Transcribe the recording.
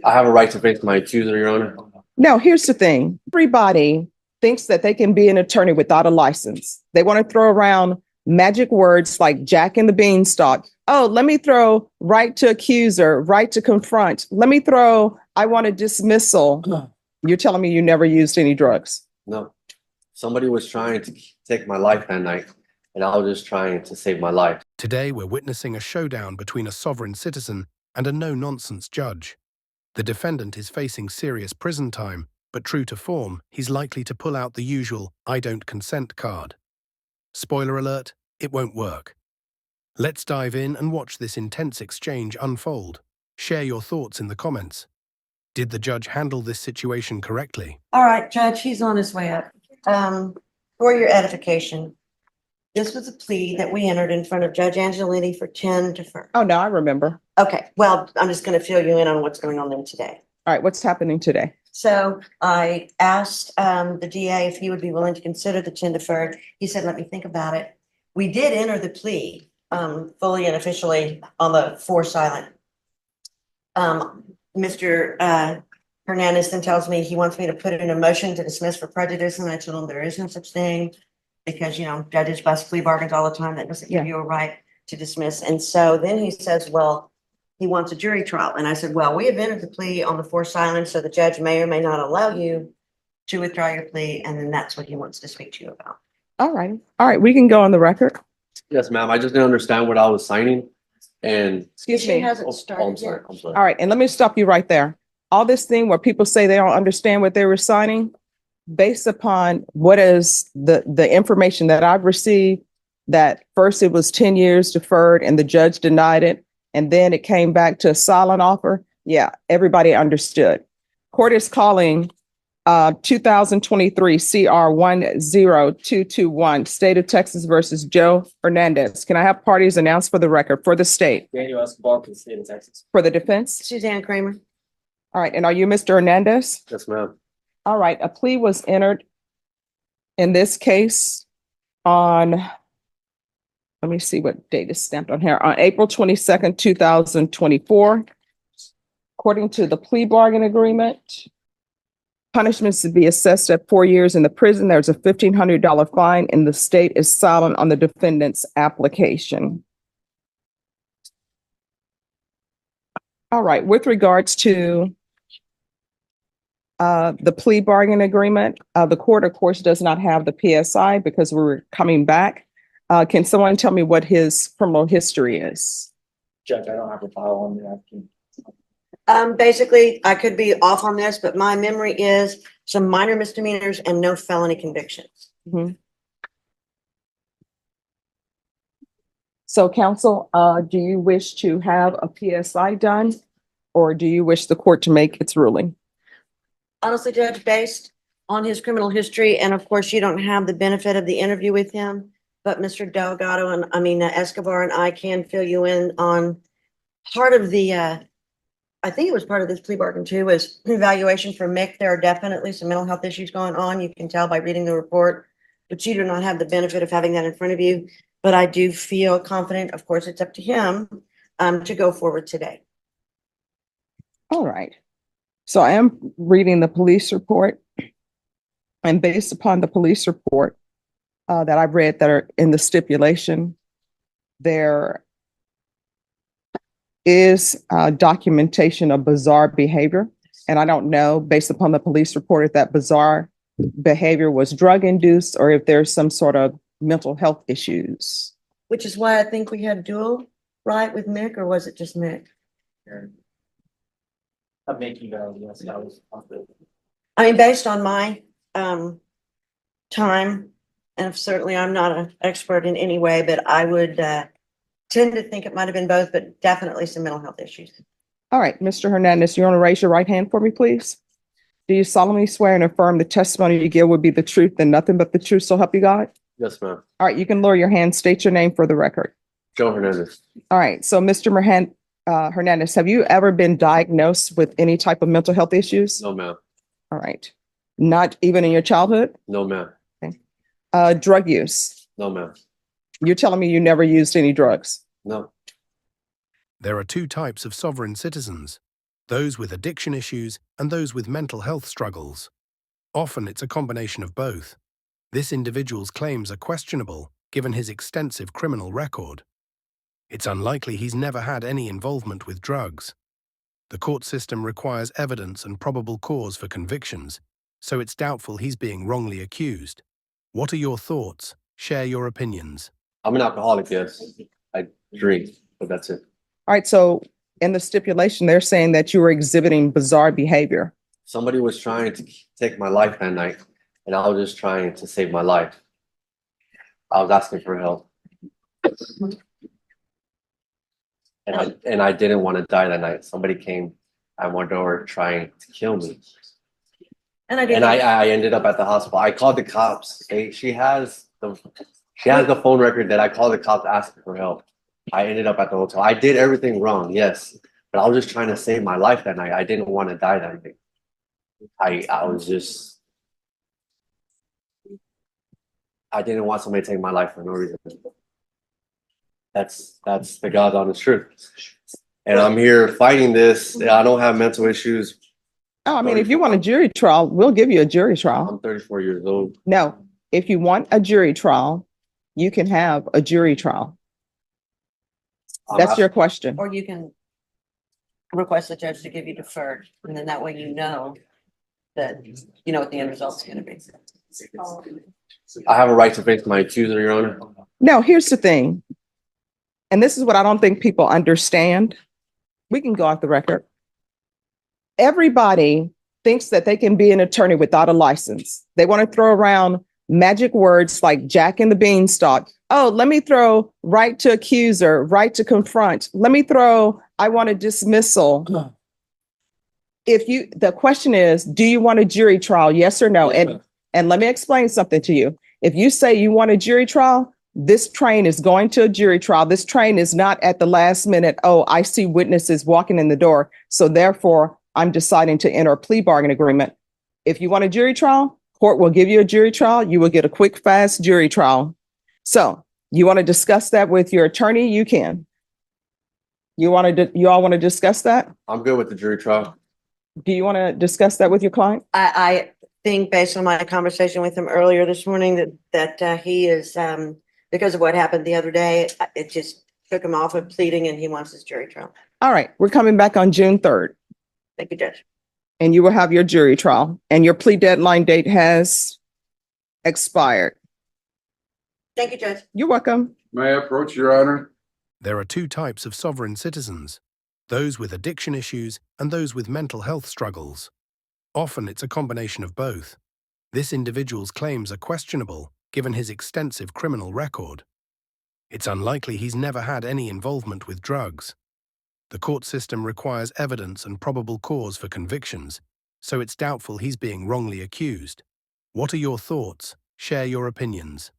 I have a right to face my accuser, Your Honor. No, here's the thing. Everybody thinks that they can be an attorney without a license. They want to throw around magic words like Jack and the Beanstalk. Oh, let me throw right to accuser, right to confront. Let me throw, I want a dismissal. You're telling me you never used any drugs? No. Somebody was trying to take my life that night, and I was just trying to save my life. Today, we're witnessing a showdown between a sovereign citizen and a no-nonsense judge. The defendant is facing serious prison time, but true to form, he's likely to pull out the usual "I don't consent" card. Spoiler alert, it won't work. Let's dive in and watch this intense exchange unfold. Share your thoughts in the comments. Did the judge handle this situation correctly? All right, Judge, he's on his way up. For your edification, this was a plea that we entered in front of Judge Angelini for 10 deferred. Oh, no, I remember. Okay, well, I'm just going to fill you in on what's going on there today. All right, what's happening today? So I asked the DA if he would be willing to consider the 10 deferred. He said, let me think about it. We did enter the plea fully and officially on the 4 silent. Mr. Hernandez then tells me he wants me to put in a motion to dismiss for prejudice, and I told him there is no such thing because, you know, judges bust plea bargains all the time. That doesn't give you a right to dismiss. And so then he says, well, he wants a jury trial. And I said, well, we have entered the plea on the 4 silent, so the judge may or may not allow you to withdraw your plea. And then that's what he wants to speak to you about. All right. All right, we can go on the record. Yes, ma'am. I just didn't understand what I was signing. And Excuse She me. hasn't I'm started sorry. yet. I'm sorry. All right, and let me stop you right there. All this thing where people say they don't understand what they were signing, based upon what is the information that I've received, that first it was 10 years deferred and the judge denied it, and then it came back to a silent offer. Yeah, everybody understood. Court is calling 2023 CR 10221, State of Texas versus Joe Hernandez. Can I have parties announced for the record for the state? Daniel Escobar for the state of Texas. For the defense? Suzanne Kramer. All right, and are you Mr. Hernandez? Yes, ma'am. All right, a plea was entered in this case on, let me see what date is stamped on here, on April 22nd, 2024. According to the plea bargain agreement, punishments to be assessed at 4 years in the prison. There's a $1,500 fine, and the state is silent on the defendant's application. All right, with regards to the plea bargain agreement, the court, of course, does not have the PSI because we're coming back. Can someone tell me what his criminal history is? Judge, I don't have a file on the applicant. Basically, I could be off on this, but my memory is some minor misdemeanors and no felony convictions. Mhm. So counsel, do you wish to have a PSI done, or do you wish the court to make its ruling? Honestly, Judge, based on his criminal history, and of course, you don't have the benefit of the interview with him, but Mr. Delgado and Escobar and I can fill you in on part of the, I think it was part of this plea bargain too, was evaluation for Mick. There are definitely some mental health issues going on. You can tell by reading the report, but you do not have the benefit of having that in front of you. But I do feel confident, of course, it's up to him to go forward today. All right. So I am reading the police report, and based upon the police report that I've read that are in the stipulation, there is documentation of bizarre behavior. And I don't know, based upon the police report, if that bizarre behavior was drug-induced or if there's some sort of mental health issues. Which is why I think we had dual, right, with Mick, or was it just Mick? I'm making that, yes, that was. I mean, based on my time, and certainly I'm not an expert in any way, but I would tend to think it might have been both, but definitely some mental health issues. All right, Mr. Hernandez, you want to raise your right hand for me, please? Do you solemnly swear and affirm the testimony you give will be the truth and nothing but the truth, so help you God? Yes, ma'am. All right, you can lower your hand, state your name for the record. Joe Hernandez. All right, so Mr. Hernandez, have you ever been diagnosed with any type of mental health issues? No, ma'am. All right, not even in your childhood? No, ma'am. Drug use? No, ma'am. You're telling me you never used any drugs? No. There are 2 types of sovereign citizens: those with addiction issues, and those with mental health struggles. Often it's a combination of both. This individual's claims are questionable, given his extensive criminal record. It's unlikely he's never had any involvement with drugs. The court system requires evidence and probable cause for convictions, so it's doubtful he's being wrongly accused. What are your thoughts? Share your opinions. I'm an alcoholic, yes. I drink, but that's it. All right, so in the stipulation, they're saying that you were exhibiting bizarre behavior. Somebody was trying to take my life that night, and I was just trying to save my life. I was asking for help. And I didn't want to die that night. Somebody came at my door trying to kill me. And I did. And I ended up at the hospital. I called the cops. She has the phone record that I called the cops asking for help. I ended up at the hotel. I did everything wrong, yes. But I was just trying to save my life that night. I didn't want to die that night. I didn't want somebody to take my life for no reason. That's the God's honest truth. And I'm here fighting this. I don't have mental issues. Oh, I mean, if you want a jury trial, we'll give you a jury trial. I'm 34 years old. No, if you want a jury trial, you can have a jury trial. That's your question. Or you can request the judge to give you deferred, and then that way you know that, you know what the end result's gonna be. I have a right to face my accuser, Your Honor. No, here's the thing. And this is what I don't think people understand. We can go off the record. Everybody thinks that they can be an attorney without a license. They want to throw around magic words like Jack and the Beanstalk. Oh, let me throw right to accuser, right to confront. Let me throw, I want a dismissal. The question is, do you want a jury trial? Yes or no? And let me explain something to you. If you say you want a jury trial, this train is going to a jury trial. This train is not at the last minute. Oh, I see witnesses walking in the door, so therefore I'm deciding to enter a plea bargain agreement. If you want a jury trial, court will give you a jury trial. You will get a quick, fast jury trial. So you want to discuss that with your attorney? You can. You all want to discuss that? I'm good with the jury trial. Do you want to discuss that with your client? I think based on my conversation with him earlier this morning that he is, because of what happened the other day, it just took him off of pleading and he wants his jury trial. All right, we're coming back on June 3rd. Thank you, Judge. And you will have your jury trial, and your plea deadline date has expired. Thank you, Judge. You're welcome. May I approach, Your Honor? There are two types of sovereign citizens, those with addiction issues and those with mental health struggles. Often it's a combination of both. This individual's claims are questionable, given his extensive criminal record. It's unlikely he's never had any involvement with drugs. The court system requires evidence and probable cause for convictions, so it's doubtful he's being wrongly accused. What are your thoughts? Share your opinions.